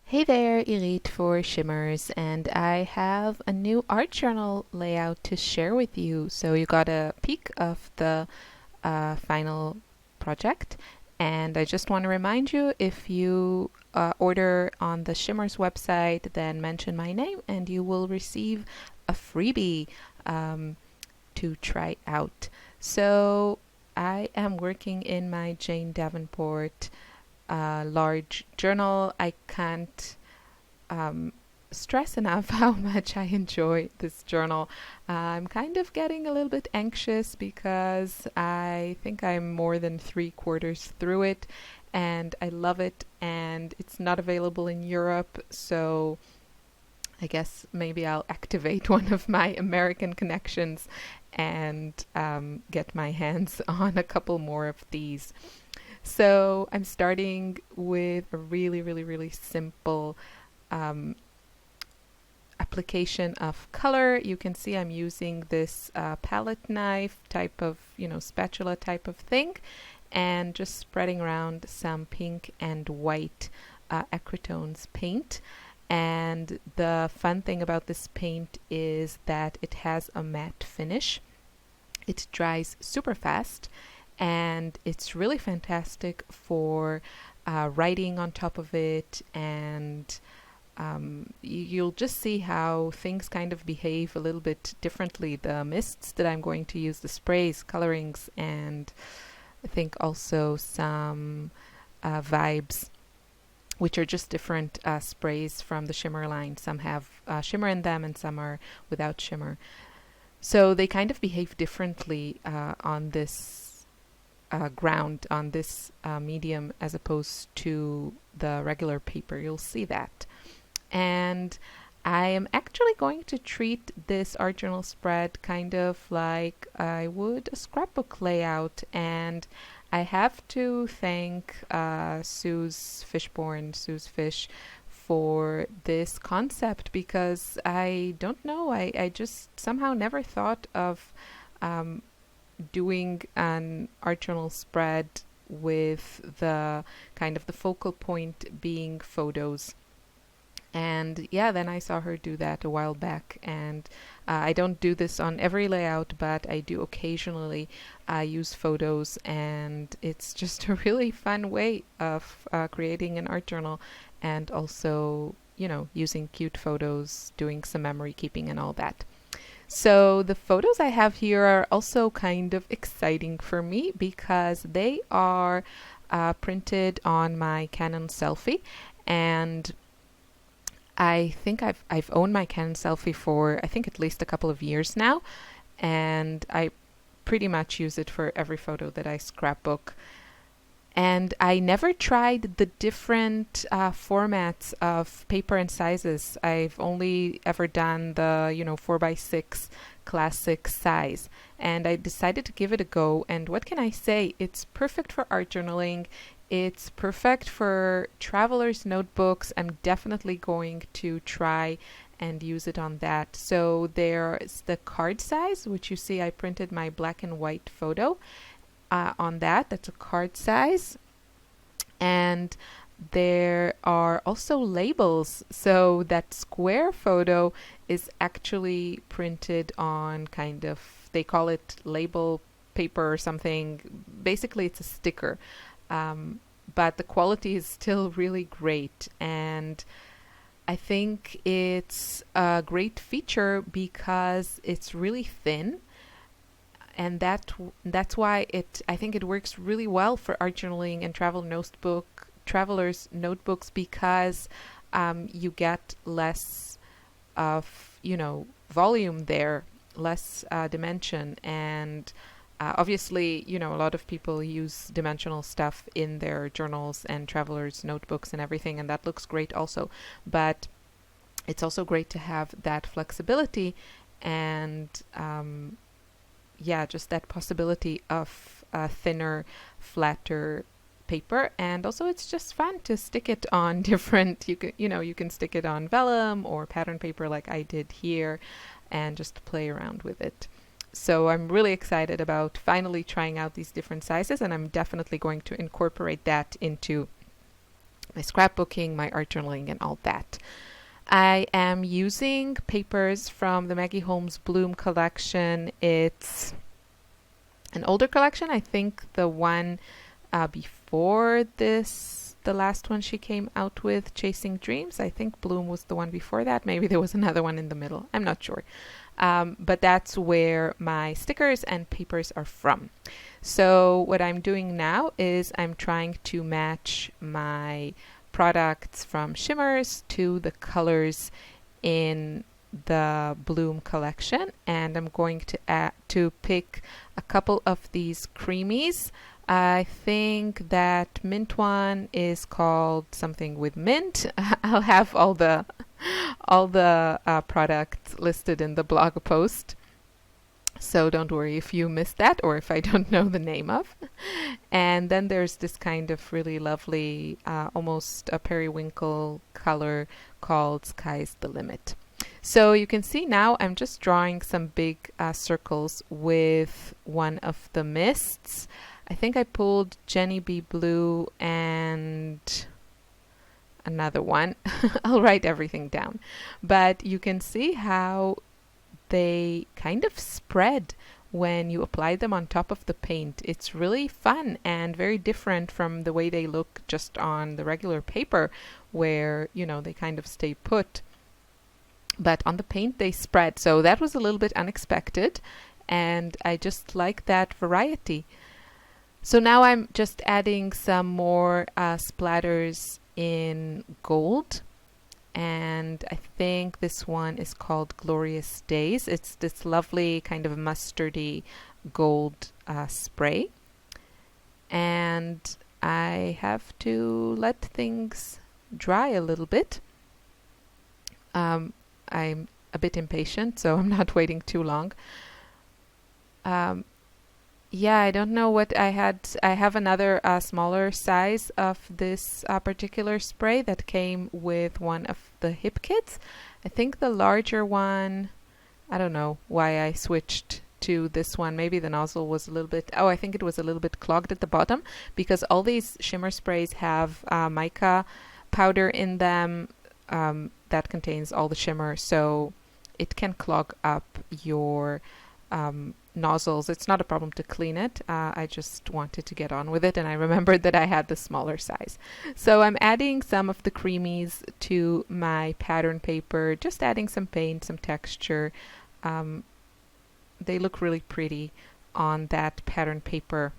Hey there, Irit for Shimmerz, and I have a new art journal layout to share with you. So you got a peek of the final project, and I just want to remind you, if you order on the Shimmerz website, then mention my name and you will receive a freebie um, to try out. So I am working in my Jane Davenport large journal. I can't um, stress enough how much I enjoy this journal. I'm kind of getting a little bit anxious because I think I'm more than 3/4 through it and I love it, and it's not available in Europe, so I guess maybe I'll activate one of my American connections and get my hands on a couple more of these. So I'm starting with a really simple um, application of color. You can see I'm using this palette knife type of, spatula type of thing, and just spreading around some pink and white acrytones paint. And the fun thing about this paint is that it has a matte finish. It dries super fast, and it's really fantastic for writing on top of it, and you'll just see how things kind of behave a little bit differently. The mists that I'm going to use, the sprays, colorings, and I think also some vibes, which are just different sprays from the shimmer line. Some have shimmer in them and some are without shimmer. So they kind of behave differently on this ground, on this medium, as opposed to the regular paper. You'll see that. And I am actually going to treat this art journal spread kind of like I would a scrapbook layout, and I have to thank Sue's Fish, for this concept, because I don't know, I just somehow never thought of doing an art journal spread with the kind of the focal point being photos. And yeah, then I saw her do that a while back, and I don't do this on every layout, but I do occasionally use photos, and it's just a really fun way of creating an art journal, and also, using cute photos, doing some memory keeping and all that. So the photos I have here are also kind of exciting for me because they are printed on my Canon Selphy, and I think I've owned my Canon Selphy for I think at least a couple of years now, and I pretty much use it for every photo that I scrapbook. And I never tried the different formats of paper and sizes. I've only ever done the 4x6 classic size, and I decided to give it a go. And what can I say? It's perfect for art journaling. It's perfect for traveler's notebooks. I'm definitely going to try and use it on that. So there's the card size, which you see I printed my black and white photo on that. That's a card size. And there are also labels. So that square photo is actually printed on kind of, they call it label paper or something. Basically, it's a sticker. But the quality is still really great, and I think it's a great feature because it's really thin, and that's why I think it works really well for art journaling and travelers notebooks, because you get less of volume there, less dimension, and obviously, a lot of people use dimensional stuff in their journals and travelers' notebooks and everything, and that looks great also. But it's also great to have that flexibility and, just that possibility of thinner, flatter paper. And also, it's just fun to stick it on different. You can stick it on vellum or pattern paper like I did here, and just play around with it. So I'm really excited about finally trying out these different sizes, and I'm definitely going to incorporate that into my scrapbooking, my art journaling, and all that. I am using papers from the Maggie Holmes Bloom collection. It's an older collection. I think the one before this, the last one she came out with, Chasing Dreams, I think Bloom was the one before that. Maybe there was another one in the middle. I'm not sure. But that's where my stickers and papers are from. So what I'm doing now is I'm trying to match my products from Shimmerz to the colors in the Bloom collection, and I'm going to pick a couple of these creamies. I think that mint one is called something with mint. I'll have all the products listed in the blog post, so don't worry if you missed that or if I don't know the name of. And then there's this kind of really lovely, almost a periwinkle color called Sky's the Limit. So you can see now I'm just drawing some big circles with one of the mists. I think I pulled Jenny B. Blue and another one. I'll write everything down. But you can see how they kind of spread when you apply them on top of the paint. It's really fun and very different from the way they look just on the regular paper, where, you know, they kind of stay put. But on the paint they spread. So that was a little bit unexpected, and I just like that variety. So now I'm just adding some more splatters in gold, and I think this one is called Glorious Days. It's this lovely kind of mustardy gold spray, and I have to let things dry a little bit. I'm a bit impatient, so I'm not waiting too long. Yeah, I don't know what I had. I have another smaller size of this particular spray that came with one of the hip kits. I think the larger one, I don't know why I switched to this one. Maybe the nozzle was a little bit, I think it was a little bit clogged at the bottom, because all these shimmer sprays have mica powder in them that contains all the shimmer, so it can clog up your nozzles. It's not a problem to clean it. I just wanted to get on with it, and I remembered that I had the smaller size. So I'm adding some of the creamies to my pattern paper, just adding some paint, some texture. They look really pretty on that pattern paper.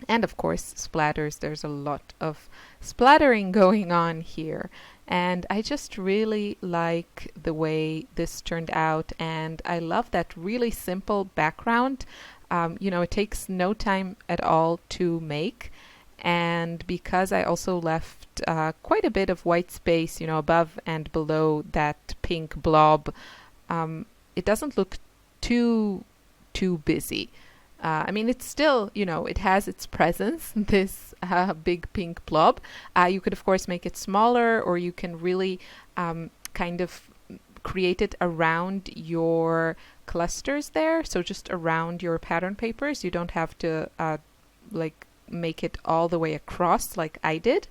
And of course, splatters. There's a lot of splattering going on here. And I just really like the way this turned out, and I love that really simple background. You know, it takes no time at all to make, and because I also left quite a bit of white space, you know, above and below that pink blob, it doesn't look too busy. I mean, it's still, you know, it has its presence, this big pink blob. You could, of course, make it smaller, or you can really kind of create it around your clusters there. So just around your pattern papers. You don't have to like make it all the way across like I did.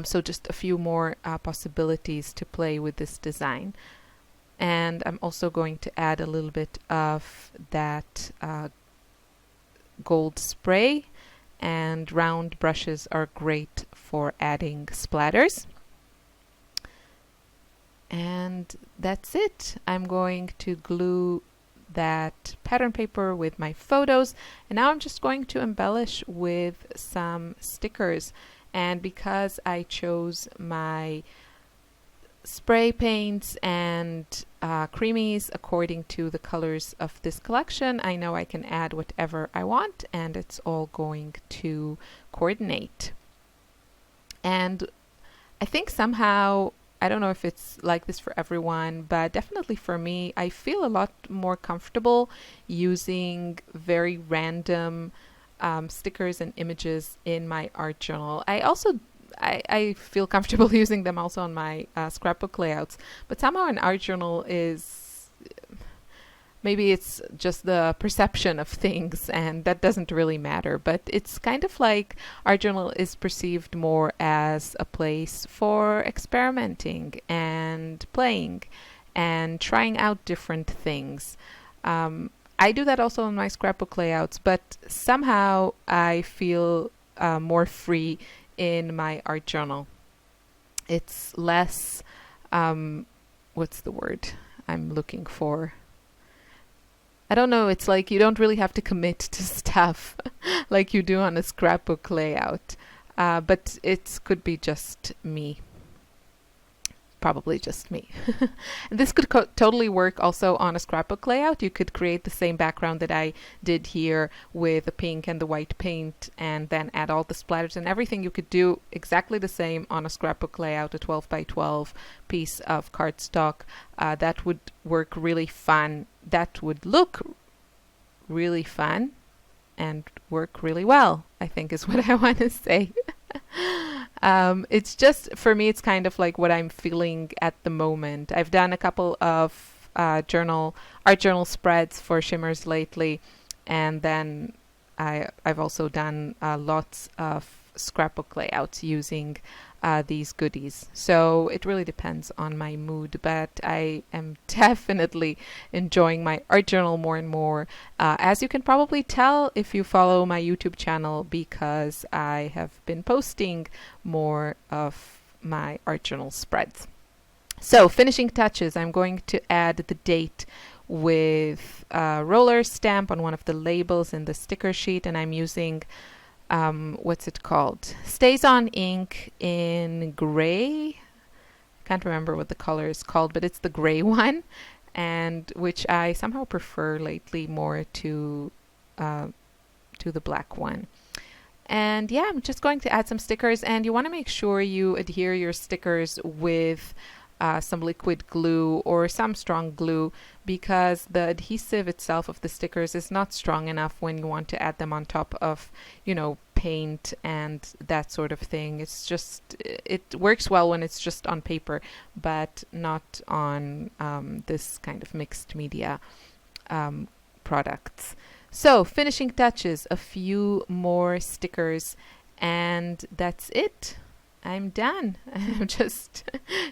So just a few more possibilities to play with this design. And I'm also going to add a little bit of that gold spray, and round brushes are great for adding splatters. And that's it. I'm going to glue that pattern paper with my photos, and now I'm just going to embellish with some stickers. And because I chose my spray paints and creamies according to the colors of this collection, I know I can add whatever I want, and it's all going to coordinate. And I think somehow, I don't know if it's like this for everyone, but definitely for me, I feel a lot more comfortable using very random stickers and images in my art journal. I feel comfortable using them also on my scrapbook layouts, but somehow an art journal is, maybe it's just the perception of things, and that doesn't really matter. But it's kind of like art journal is perceived more as a place for experimenting and playing and trying out different things. I do that also in my scrapbook layouts, but somehow I feel more free in my art journal. It's less, what's the word I'm looking for? I don't know, it's like you don't really have to commit to stuff like you do on a scrapbook layout. But it could be just me. Probably just me. And this could totally work also on a scrapbook layout. You could create the same background that I did here with the pink and the white paint, and then add all the splatters and everything. You could do exactly the same on a scrapbook layout, a 12 by 12 piece of cardstock. That would work really fun. That would look really fun and work really well, I think is what I want to say. It's just, for me, it's kind of like what I'm feeling at the moment. I've done a couple of art journal spreads for Shimmerz lately, and then I've also done lots of scrapbook layouts using these goodies. So it really depends on my mood, but I am definitely enjoying my art journal more and more, as you can probably tell if you follow my YouTube channel, because I have been posting more of my art journal spreads. So finishing touches, I'm going to add the date with a roller stamp on one of the labels in the sticker sheet, and I'm using what's it called? Stays-on ink in gray. Can't remember what the color is called, but it's the gray one, and which I somehow prefer lately more to the black one. And yeah, I'm just going to add some stickers, and you want to make sure you adhere your stickers with some liquid glue or some strong glue, because the adhesive itself of the stickers is not strong enough when you want to add them on top of, paint and that sort of thing. It's just, it works well when it's just on paper, but not on this kind of mixed media products. So finishing touches, a few more stickers, and that's it. I'm done. I'm just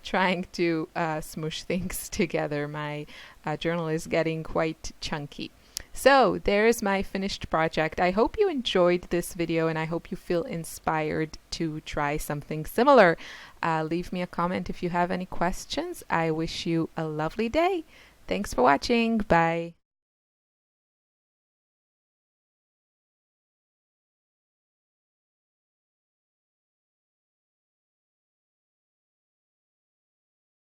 trying to smoosh things together. My journal is getting quite chunky. So there's my finished project. I hope you enjoyed this video, and I hope you feel inspired to try something similar. Leave me a comment if you have any questions. I wish you a lovely day. Thanks for watching. Bye.